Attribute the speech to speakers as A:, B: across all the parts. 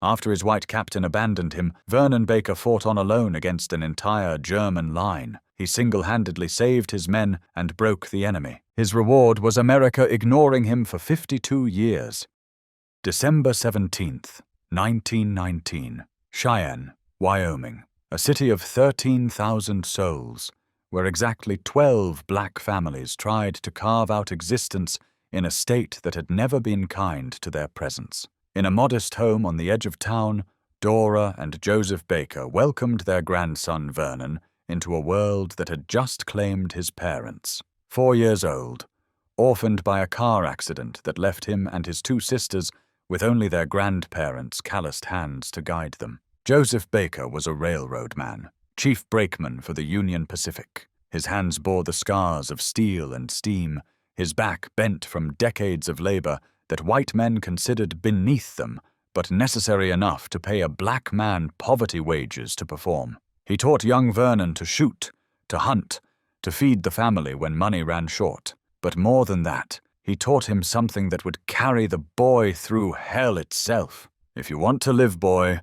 A: After his white captain abandoned him, Vernon Baker fought on alone against an entire German line. He single-handedly saved his men and broke the enemy. His reward was America ignoring him for 52 years. December 17th, 1919. Cheyenne, Wyoming, a city of 13,000 souls, where exactly 12 black families tried to carve out existence in a state that had never been kind to their presence. In a modest home on the edge of town, Dora and Joseph Baker welcomed their grandson Vernon into a world that had just claimed his parents. 4 years old, orphaned by a car accident that left him and his 2 sisters with only their grandparents' calloused hands to guide them. Joseph Baker was a railroad man, chief brakeman for the Union Pacific. His hands bore the scars of steel and steam, his back bent from decades of labor that white men considered beneath them, but necessary enough to pay a black man poverty wages to perform. He taught young Vernon to shoot, to hunt, to feed the family when money ran short. But more than that, he taught him something that would carry the boy through hell itself. If you want to live, boy,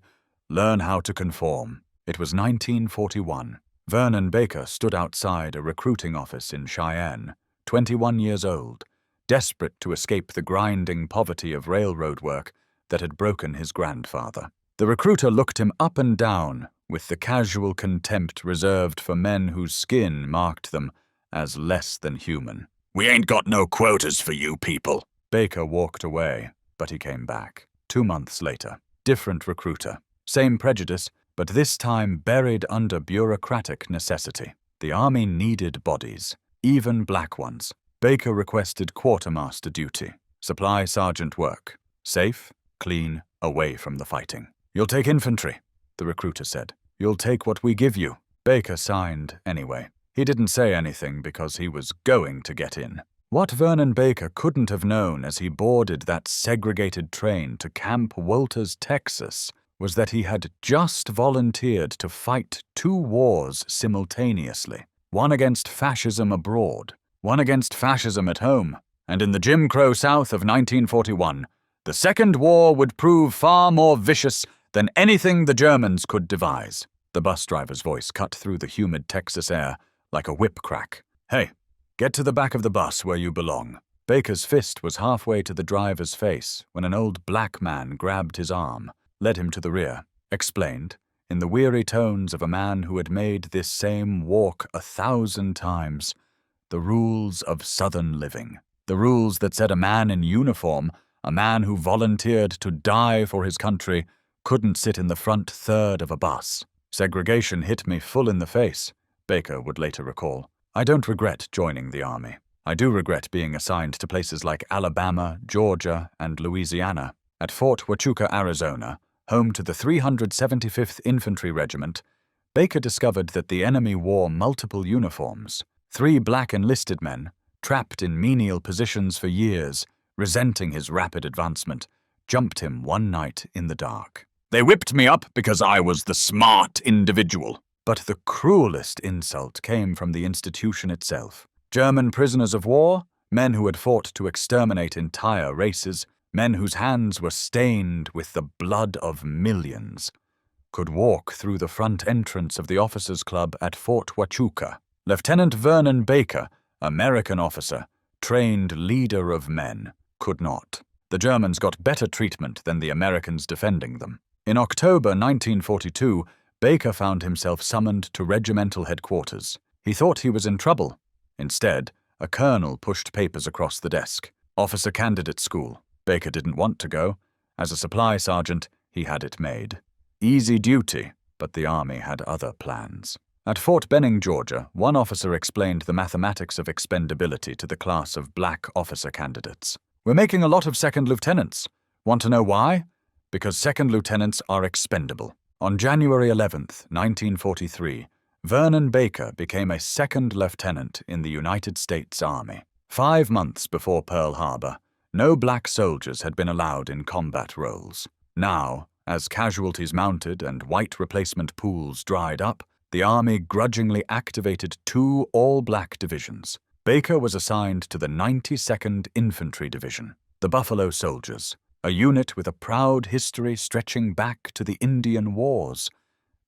A: learn how to conform. It was 1941. Vernon Baker stood outside a recruiting office in Cheyenne, 21 years old, desperate to escape the grinding poverty of railroad work that had broken his grandfather. The recruiter looked him up and down with the casual contempt reserved for men whose skin marked them as less than human. "We ain't got no quotas for you people." Baker walked away, but he came back. 2 months later. Different recruiter. Same prejudice, but this time buried under bureaucratic necessity. The army needed bodies, even black ones. Baker requested quartermaster duty, supply sergeant work. Safe, clean, away from the fighting. "You'll take infantry," the recruiter said. "You'll take what we give you." Baker signed anyway. He didn't say anything because he was going to get in. What Vernon Baker couldn't have known as he boarded that segregated train to Camp Walters, Texas, was that he had just volunteered to fight 2 wars simultaneously. One against fascism abroad, one against fascism at home, and in the Jim Crow South of 1941, the Second War would prove far more vicious than anything the Germans could devise. The bus driver's voice cut through the humid Texas air like a whip crack. "Hey, get to the back of the bus where you belong." Baker's fist was halfway to the driver's face when an old black man grabbed his arm, led him to the rear, explained, in the weary tones of a man who had made this same walk 1,000 times, the rules of Southern living. The rules that said a man in uniform, a man who volunteered to die for his country, couldn't sit in the front third of a bus. "Segregation hit me full in the face," Baker would later recall. "I don't regret joining the army. I do regret being assigned to places like Alabama, Georgia, and Louisiana. At Fort Huachuca, Arizona, home to the 375th Infantry Regiment, Baker discovered that the enemy wore multiple uniforms. 3 black enlisted men, trapped in menial positions for years, resenting his rapid advancement, jumped him one night in the dark. "They whipped me up because I was the smart individual." But the cruelest insult came from the institution itself. German prisoners of war, men who had fought to exterminate entire races, men whose hands were stained with the blood of millions, could walk through the front entrance of the officers' club at Fort Huachuca. Lieutenant Vernon Baker, American officer, trained leader of men, could not. The Germans got better treatment than the Americans defending them. In October 1942, Baker found himself summoned to regimental headquarters. He thought he was in trouble. Instead, a colonel pushed papers across the desk. Officer candidate school. Baker didn't want to go. As a supply sergeant, he had it made. Easy duty, but the army had other plans. At Fort Benning, Georgia, one officer explained the mathematics of expendability to the class of black officer candidates. "We're making a lot of second lieutenants. Want to know why? Because second lieutenants are expendable." On January 11th, 1943, Vernon Baker became a second lieutenant in the United States Army. 5 months before Pearl Harbor, no black soldiers had been allowed in combat roles. Now, as casualties mounted and white replacement pools dried up, the Army grudgingly activated 2 all-black divisions. Baker was assigned to the 92nd Infantry Division, the Buffalo Soldiers, a unit with a proud history stretching back to the Indian Wars,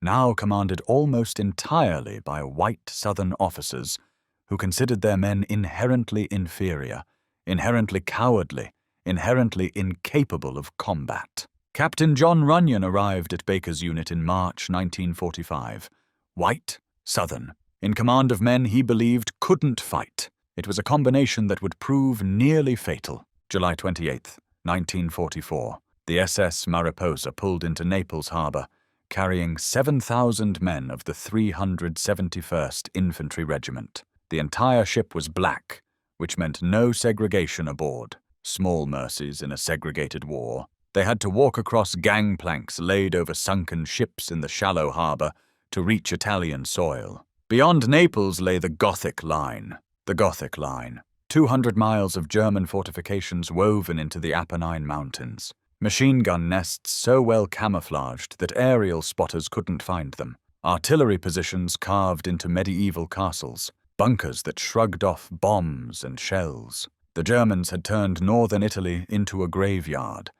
A: now commanded almost entirely by white Southern officers who considered their men inherently inferior, inherently cowardly, inherently incapable of combat. Captain John Runyon arrived at Baker's unit in March 1945. White, Southern, in command of men he believed couldn't fight. It was a combination that would prove nearly fatal. July 28, 1944. The SS Mariposa pulled into Naples Harbor, carrying 7,000 men of the 371st Infantry Regiment. The entire ship was black, which meant no segregation aboard. Small mercies in a segregated war. They had to walk across gangplanks laid over sunken ships in the shallow harbor to reach Italian soil. Beyond Naples lay the Gothic Line. The Gothic Line. 200 miles of German fortifications woven into the Apennine Mountains. Machine gun nests so well camouflaged that aerial spotters couldn't find them. Artillery positions carved into medieval castles. Bunkers that shrugged off bombs and shells. The Germans had turned northern Italy into a graveyard,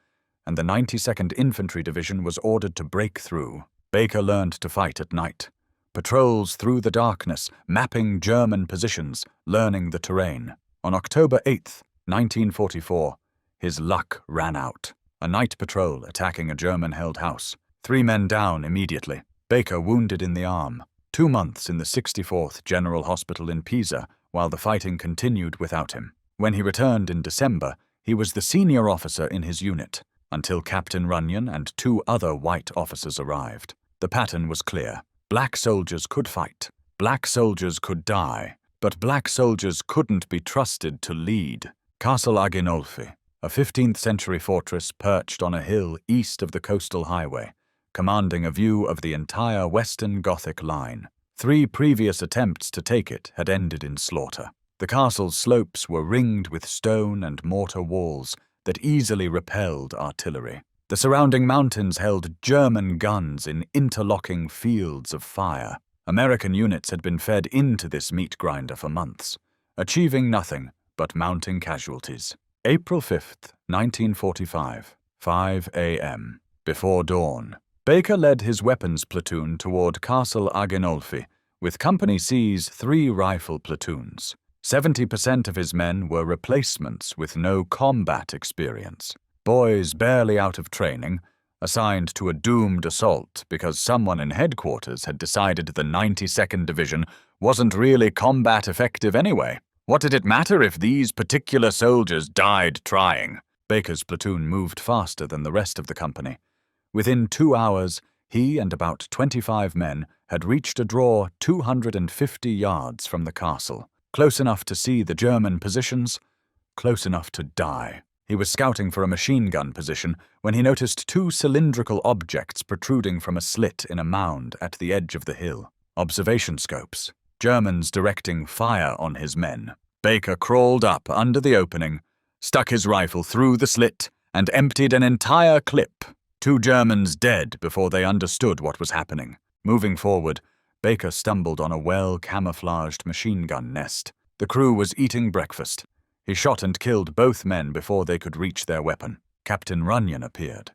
A: and the 92nd Infantry Division was ordered to break through. Baker learned to fight at night. Patrols through the darkness, mapping German positions, learning the terrain. On October 8, 1944, his luck ran out. A night patrol attacking a German-held house. 3 men down immediately. Baker wounded in the arm. 2 months in the 64th General Hospital in Pisa, while the fighting continued without him. When he returned in December, he was the senior officer in his unit, until Captain Runyon and 2 other white officers arrived. The pattern was clear. Black soldiers could fight. Black soldiers could die. But black soldiers couldn't be trusted to lead. Castle Agenulfi, a 15th century fortress perched on a hill east of the coastal highway, commanding a view of the entire western Gothic Line. 3 previous attempts to take it had ended in slaughter. The castle's slopes were ringed with stone and mortar walls that easily repelled artillery. The surrounding mountains held German guns in interlocking fields of fire. American units had been fed into this meat grinder for months, achieving nothing but mounting casualties. April 5th, 1945, 5 a.m. Before dawn, Baker led his weapons platoon toward Castle Agenulfi, with Company C's 3 rifle platoons. 70% of his men were replacements with no combat experience. Boys barely out of training, assigned to a doomed assault because someone in headquarters had decided the 92nd Division wasn't really combat effective anyway. What did it matter if these particular soldiers died trying? Baker's platoon moved faster than the rest of the company. Within 2 hours, he and about 25 men had reached a draw 250 yards from the castle, close enough to see the German positions, close enough to die. He was scouting for a machine gun position when he noticed 2 cylindrical objects protruding from a slit in a mound at the edge of the hill. Observation scopes. Germans directing fire on his men. Baker crawled up under the opening, stuck his rifle through the slit, and emptied an entire clip. 2 Germans dead before they understood what was happening. Moving forward, Baker stumbled on a well-camouflaged machine gun nest. The crew was eating breakfast. He shot and killed both men before they could reach their weapon. Captain Runyon appeared.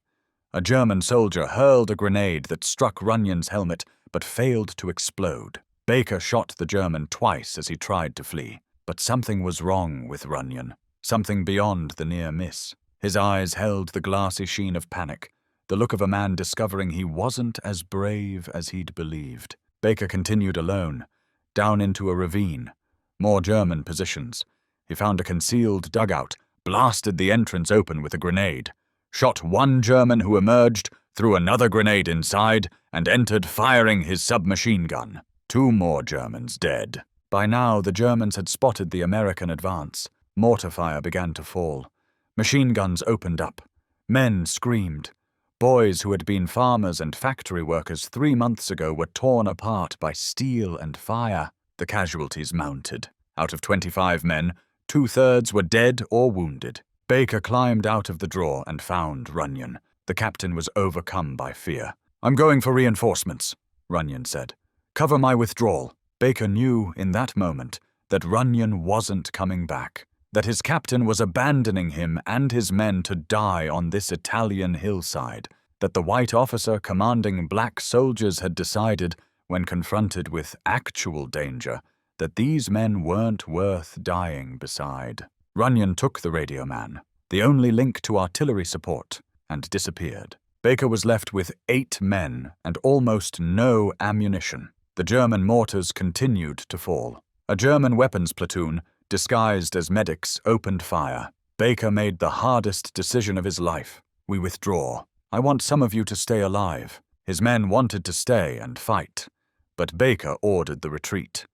A: A German soldier hurled a grenade that struck Runyon's helmet but failed to explode. Baker shot the German twice as he tried to flee. But something was wrong with Runyon, something beyond the near miss. His eyes held the glassy sheen of panic, the look of a man discovering he wasn't as brave as he'd believed. Baker continued alone, down into a ravine. More German positions. He found a concealed dugout, blasted the entrance open with a grenade, shot 1 German who emerged, threw another grenade inside, and entered firing his submachine gun. 2 more Germans dead. By now, the Germans had spotted the American advance. Mortar fire began to fall. Machine guns opened up. Men screamed. Boys who had been farmers and factory workers 3 months ago were torn apart by steel and fire. The casualties mounted. Out of 25 men, 2/3 were dead or wounded. Baker climbed out of the draw and found Runyon. The captain was overcome by fear. "I'm going for reinforcements," Runyon said. "Cover my withdrawal." Baker knew in that moment that Runyon wasn't coming back. that his captain was abandoning him and his men to die on this Italian hillside, that the white officer commanding black soldiers had decided, when confronted with actual danger, that these men weren't worth dying beside. Runyon took the radio man, the only link to artillery support, and disappeared. Baker was left with 8 men and almost no ammunition. The German mortars continued to fall. A German weapons platoon, disguised as medics, opened fire. Baker made the hardest decision of his life. "We withdraw. I want some of you to stay alive." His men wanted to stay and fight, but Baker ordered the retreat.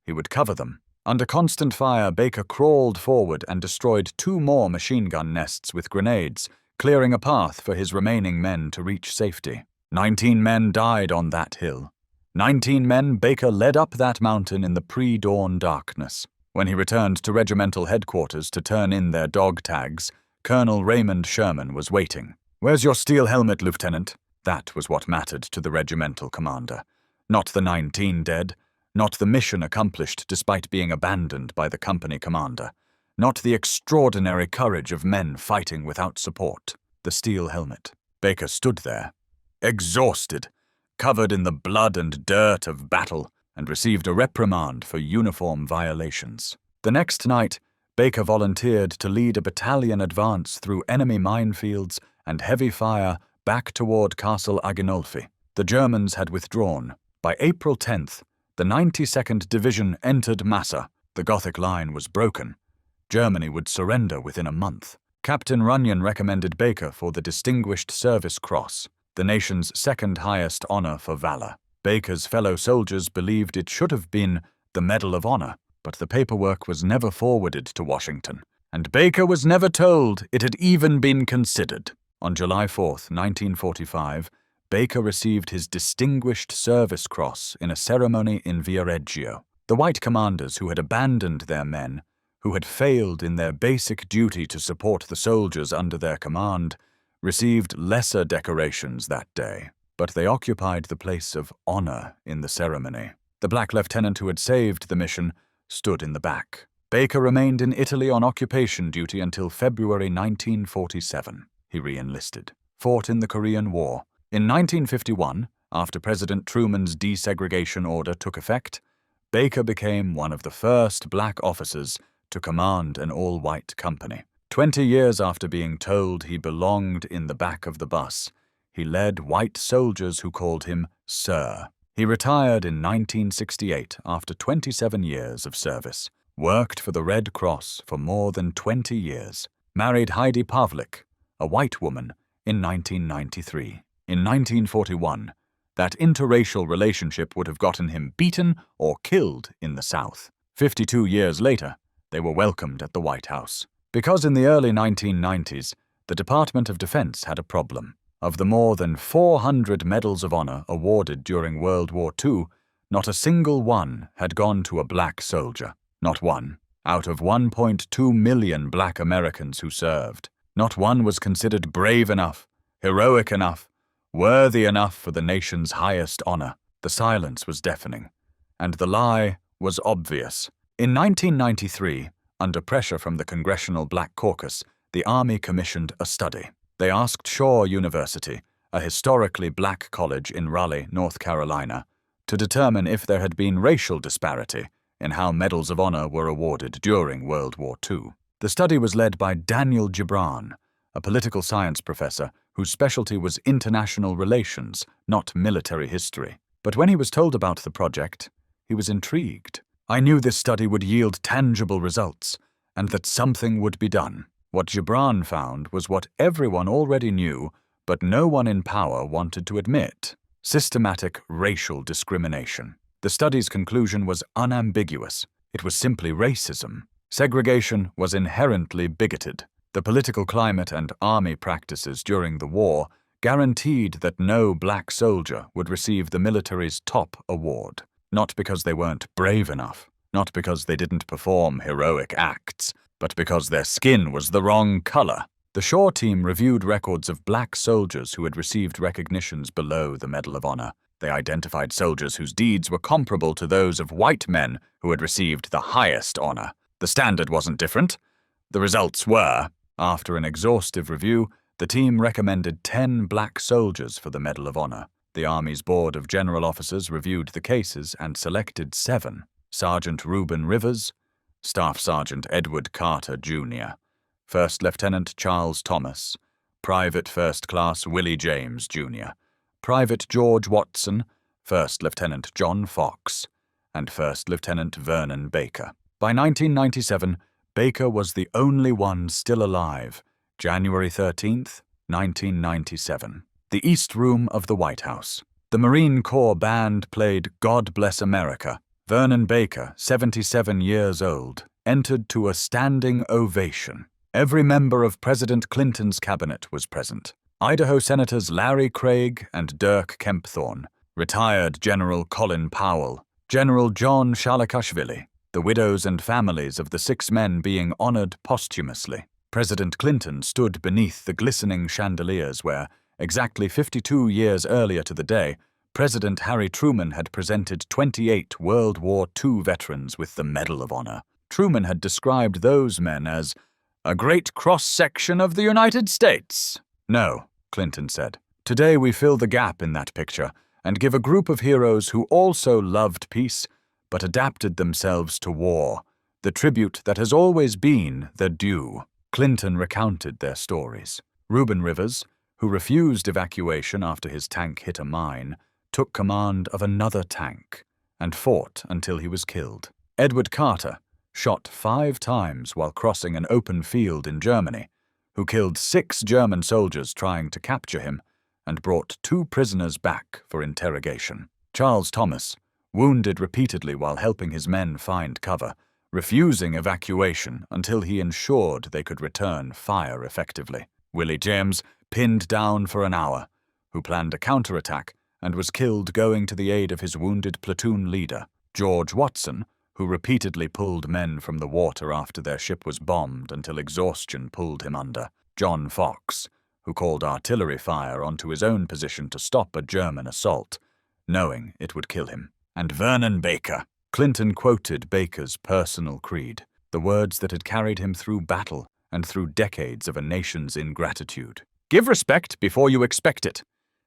A: He would cover them. Under constant fire, Baker crawled forward and destroyed 2 more machine gun nests with grenades, clearing a path for his remaining men to reach safety. 19 men died on that hill. 19 men Baker led up that mountain in the pre-dawn darkness. When he returned to regimental headquarters to turn in their dog tags, Colonel Raymond Sherman was waiting. "Where's your steel helmet, Lieutenant?" That was what mattered to the regimental commander. Not the 19 dead, not the mission accomplished despite being abandoned by the company commander, not the extraordinary courage of men fighting without support. The steel helmet. Baker stood there, exhausted, covered in the blood and dirt of battle, and received a reprimand for uniform violations. The next night, Baker volunteered to lead a battalion advance through enemy minefields and heavy fire back toward Castle Agenulfi. The Germans had withdrawn. By April 10th, the 92nd Division entered Massa. The Gothic Line was broken. Germany would surrender within a month. Captain Runyon recommended Baker for the Distinguished Service Cross, the nation's second highest honor for valor. Baker's fellow soldiers believed it should have been the Medal of Honor, but the paperwork was never forwarded to Washington, and Baker was never told it had even been considered. On July 4th, 1945, Baker received his Distinguished Service Cross in a ceremony in Viareggio. The white commanders who had abandoned their men, who had failed in their basic duty to support the soldiers under their command, received lesser decorations that day, but they occupied the place of honor in the ceremony. The black lieutenant who had saved the mission stood in the back. Baker remained in Italy on occupation duty until February 1947. He re-enlisted, fought in the Korean War. In 1951, after President Truman's desegregation order took effect, Baker became one of the first black officers to command an all-white company. 20 years after being told he belonged in the back of the bus, he led white soldiers who called him Sir. He retired in 1968 after 27 years of service, worked for the Red Cross for more than 20 years, married Heidi Pavlik, a white woman, in 1993. In 1941, that interracial relationship would have gotten him beaten or killed in the South. 52 years later, they were welcomed at the White House. Because in the early 1990s, the Department of Defense had a problem. Of the more than 400 Medals of Honor awarded during World War II, not a single one had gone to a black soldier. Not one. Out of 1.2 million black Americans who served, not one was considered brave enough, heroic enough, worthy enough for the nation's highest honor. The silence was deafening, and the lie was obvious. In 1993, under pressure from the Congressional Black Caucus, the Army commissioned a study. They asked Shaw University, a historically black college in Raleigh, North Carolina, to determine if there had been racial disparity in how Medals of Honor were awarded during World War II. The study was led by Daniel Gibran, a political science professor whose specialty was international relations, not military history. But when he was told about the project, he was intrigued. "I knew this study would yield tangible results, and that something would be done." What Gibran found was what everyone already knew, but no one in power wanted to admit: systematic racial discrimination. The study's conclusion was unambiguous. It was simply racism. Segregation was inherently bigoted. The political climate and army practices during the war guaranteed that no black soldier would receive the military's top award. Not because they weren't brave enough, not because they didn't perform heroic acts, but because their skin was the wrong color. The Shaw team reviewed records of black soldiers who had received recognitions below the Medal of Honor. They identified soldiers whose deeds were comparable to those of white men who had received the highest honor. The standard wasn't different. The results were, after an exhaustive review, the team recommended 10 black soldiers for the Medal of Honor. The Army's Board of General Officers reviewed the cases and selected 7. Sergeant Reuben Rivers, Staff Sergeant Edward Carter, Jr., First Lieutenant Charles Thomas, Private First Class Willie James, Jr., Private George Watson, First Lieutenant John Fox, and First Lieutenant Vernon Baker. By 1997, Baker was the only one still alive, January 13, 1997. The East Room of the White House. The Marine Corps band played God Bless America. Vernon Baker, 77 years old, entered to a standing ovation. Every member of President Clinton's cabinet was present. Idaho Senators Larry Craig and Dirk Kempthorne, retired General Colin Powell, General John Shalikashvili, the widows and families of the 6 men being honored posthumously. President Clinton stood beneath the glistening chandeliers where, exactly 52 years earlier to the day, President Harry Truman had presented 28 World War II veterans with the Medal of Honor. Truman had described those men as a great cross-section of the United States. No, Clinton said. Today we fill the gap in that picture and give a group of heroes who also loved peace but adapted themselves to war, the tribute that has always been their due. Clinton recounted their stories. Reuben Rivers, who refused evacuation after his tank hit a mine, took command of another tank and fought until he was killed. Edward Carter, shot 5 times while crossing an open field in Germany, who killed 6 German soldiers trying to capture him and brought 2 prisoners back for interrogation. Charles Thomas, wounded repeatedly while helping his men find cover, refusing evacuation until he ensured they could return fire effectively. Willie James, pinned down for an hour, who planned a counterattack and was killed going to the aid of his wounded platoon leader. George Watson, who repeatedly pulled men from the water after their ship was bombed until exhaustion pulled him under. John Fox, who called artillery fire onto his own position to stop a German assault, knowing it would kill him. And Vernon Baker. Clinton quoted Baker's personal creed, the words that had carried him through battle and through decades of a nation's ingratitude. Give respect before you expect it.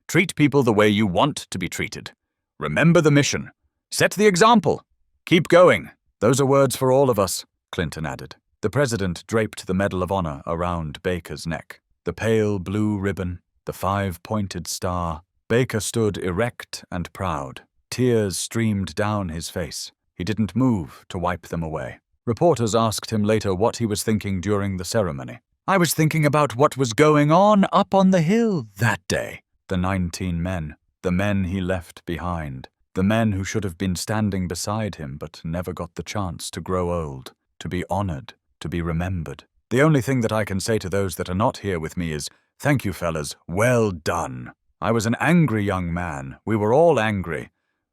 A: Treat people the way you want to be treated. Remember the mission. Set the example. Keep going. Those are words for all of us, Clinton added. The president draped the Medal of Honor around Baker's neck. The pale blue ribbon, the 5-pointed star. Baker stood erect and proud. Tears streamed down his face. He didn't move to wipe them away. Reporters asked him later what he was thinking during the ceremony. I was thinking about what was going on up on the hill that day. The 19 men, the men he left behind. The men who should have been standing beside him but never got the chance to grow old, to be honored, to be remembered. The only thing that I can say to those that are not here with me is, thank you, fellas, well done. I was an angry young man. We were all angry.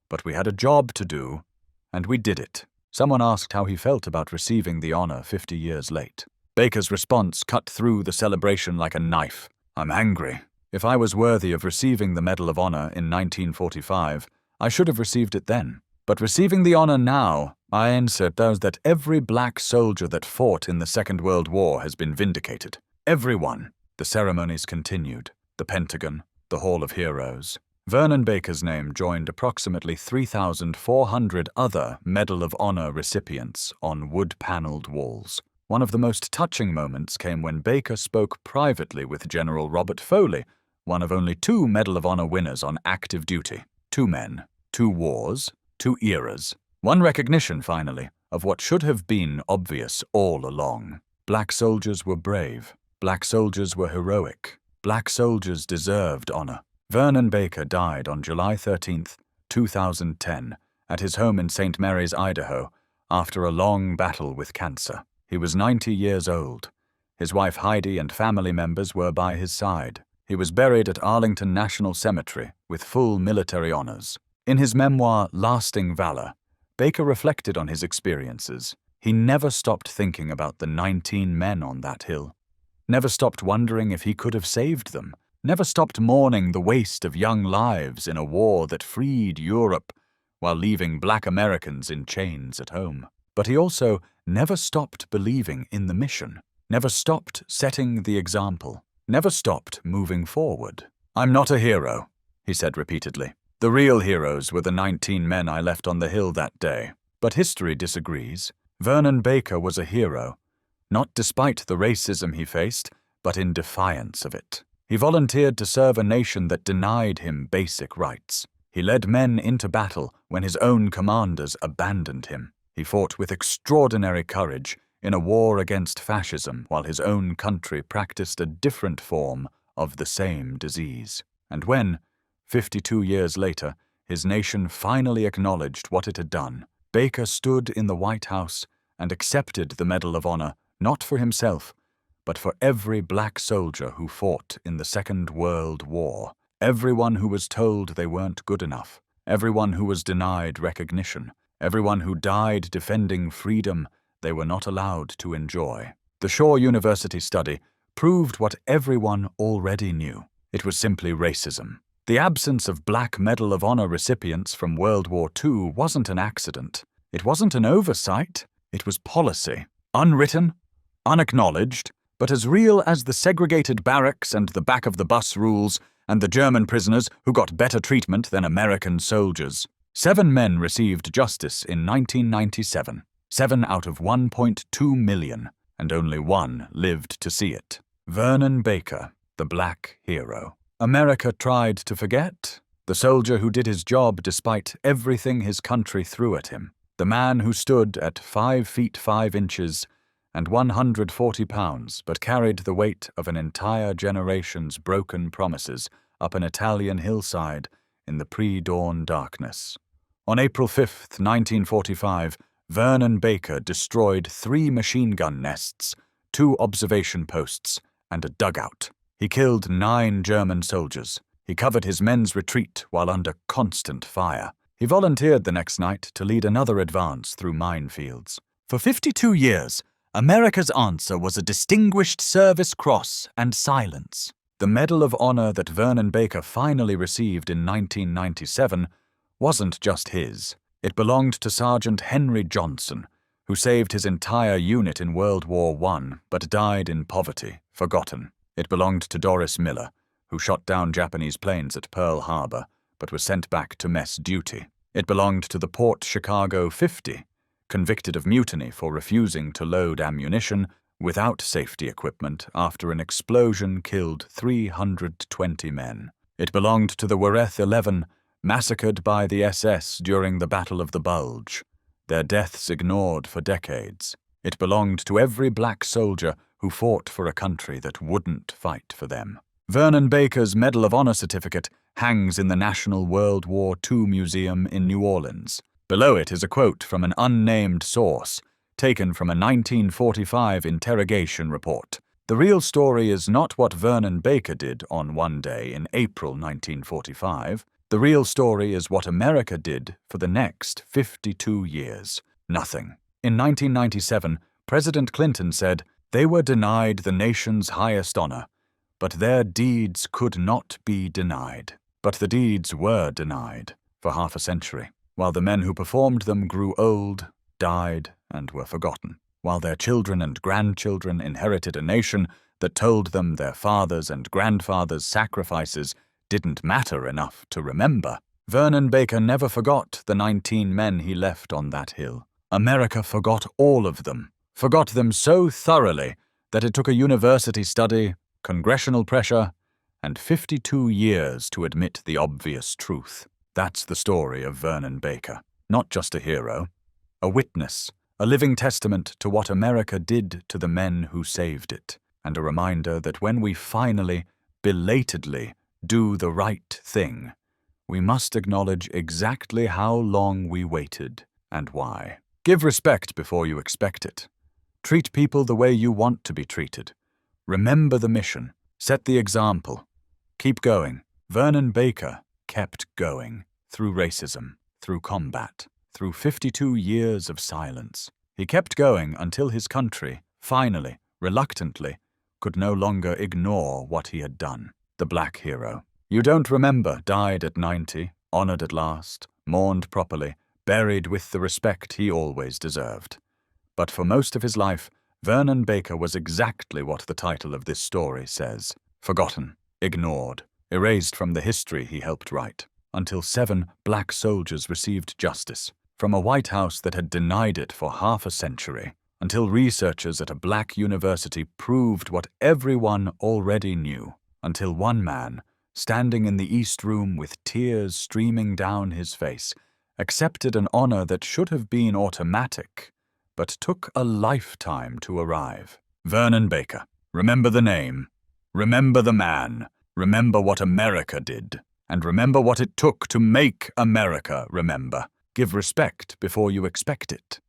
A: But we had a job to do, and we did it. Someone asked how he felt about receiving the honor 50 years late. Baker's response cut through the celebration like a knife. I'm angry. If I was worthy of receiving the Medal of Honor in 1945, I should have received it then. But receiving the honor now, I answer those that every black soldier that fought in the Second World War has been vindicated. Everyone. The ceremonies continued. The Pentagon, the Hall of Heroes. Vernon Baker's name joined approximately 3,400 other Medal of Honor recipients on wood-paneled walls. One of the most touching moments came when Baker spoke privately with General Robert Foley, one of only 2 Medal of Honor winners on active duty. 2 men, 2 wars, 2 eras. One recognition, finally, of what should have been obvious all along. Black soldiers were brave. Black soldiers were heroic. Black soldiers deserved honor. Vernon Baker died on July 13, 2010, at his home in St. Mary's, Idaho, after a long battle with cancer. He was 90 years old. His wife Heidi and family members were by his side. He was buried at Arlington National Cemetery with full military honors. In his memoir, Lasting Valor, Baker reflected on his experiences. He never stopped thinking about the 19 men on that hill. Never stopped wondering if he could have saved them. Never stopped mourning the waste of young lives in a war that freed Europe while leaving black Americans in chains at home. But he also never stopped believing in the mission. never stopped setting the example, never stopped moving forward. "I'm not a hero," he said repeatedly. "The real heroes were the 19 men I left on the hill that day." But history disagrees. Vernon Baker was a hero, not despite the racism he faced, but in defiance of it. He volunteered to serve a nation that denied him basic rights. He led men into battle when his own commanders abandoned him. He fought with extraordinary courage in a war against fascism while his own country practiced a different form of the same disease. And when, 52 years later, his nation finally acknowledged what it had done, Baker stood in the White House and accepted the Medal of Honor, not for himself, but for every black soldier who fought in the Second World War, everyone who was told they weren't good enough, everyone who was denied recognition, everyone who died defending freedom they were not allowed to enjoy. The Shaw University study proved what everyone already knew. It was simply racism. The absence of Black Medal of Honor recipients from World War II wasn't an accident. It wasn't an oversight. It was policy. Unwritten, unacknowledged, but as real as the segregated barracks and the back-of-the-bus rules and the German prisoners who got better treatment than American soldiers. 7 men received justice in 1997. 7 out of 1.2 million, and only 1 lived to see it. Vernon Baker, the black hero. America tried to forget. The soldier who did his job despite everything his country threw at him. The man who stood at 5 feet 5 inches and 140 pounds but carried the weight of an entire generation's broken promises up an Italian hillside in the pre-dawn darkness. On April 5, 1945, Vernon Baker destroyed 3 machine gun nests, 2 observation posts, and a dugout. He killed 9 German soldiers. He covered his men's retreat while under constant fire. He volunteered the next night to lead another advance through minefields. For 52 years, America's answer was a Distinguished Service Cross and silence. The Medal of Honor that Vernon Baker finally received in 1997 wasn't just his. It belonged to Sergeant Henry Johnson, who saved his entire unit in World War I but died in poverty, forgotten. It belonged to Doris Miller, who shot down Japanese planes at Pearl Harbor but was sent back to mess duty. It belonged to the Port Chicago 50, convicted of mutiny for refusing to load ammunition without safety equipment after an explosion killed 320 men. It belonged to the Wereth 11, massacred by the SS during the Battle of the Bulge, their deaths ignored for decades. It belonged to every black soldier who fought for a country that wouldn't fight for them. Vernon Baker's Medal of Honor certificate hangs in the National World War II Museum in New Orleans. Below it is a quote from an unnamed source, taken from a 1945 interrogation report. The real story is not what Vernon Baker did on one day in April 1945. The real story is what America did for the next 52 years. Nothing. In 1997, President Clinton said, "They were denied the nation's highest honor, but their deeds could not be denied." But the deeds were denied for half a century, while the men who performed them grew old, died, and were forgotten, while their children and grandchildren inherited a nation that told them their fathers' and grandfathers' sacrifices didn't matter enough to remember. Vernon Baker never forgot the 19 men he left on that hill. America forgot all of them, forgot them so thoroughly that it took a university study, congressional pressure, and 52 years to admit the obvious truth. That's the story of Vernon Baker. Not just a hero, a witness, a living testament to what America did to the men who saved it, and a reminder that when we finally, belatedly, do the right thing, we must acknowledge exactly how long we waited and why. Give respect before you expect it. Treat people the way you want to be treated. Remember the mission. Set the example. Keep going. Vernon Baker kept going through racism, through combat, through 52 years of silence. He kept going until his country, finally, reluctantly, could no longer ignore what he had done. The black hero. You don't remember, died at 90, honored at last, mourned properly, buried with the respect he always deserved. But for most of his life, Vernon Baker was exactly what the title of this story says. Forgotten, ignored, erased from the history he helped write, until 7 black soldiers received justice from a White House that had denied it for half a century, until researchers at a black university proved what everyone already knew, until one man, standing in the East Room with tears streaming down his face, accepted an honor that should have been automatic, but took a lifetime to arrive. Vernon Baker. Remember the name. Remember the man. Remember what America did. And remember what it took to make America remember. Give respect before you expect it.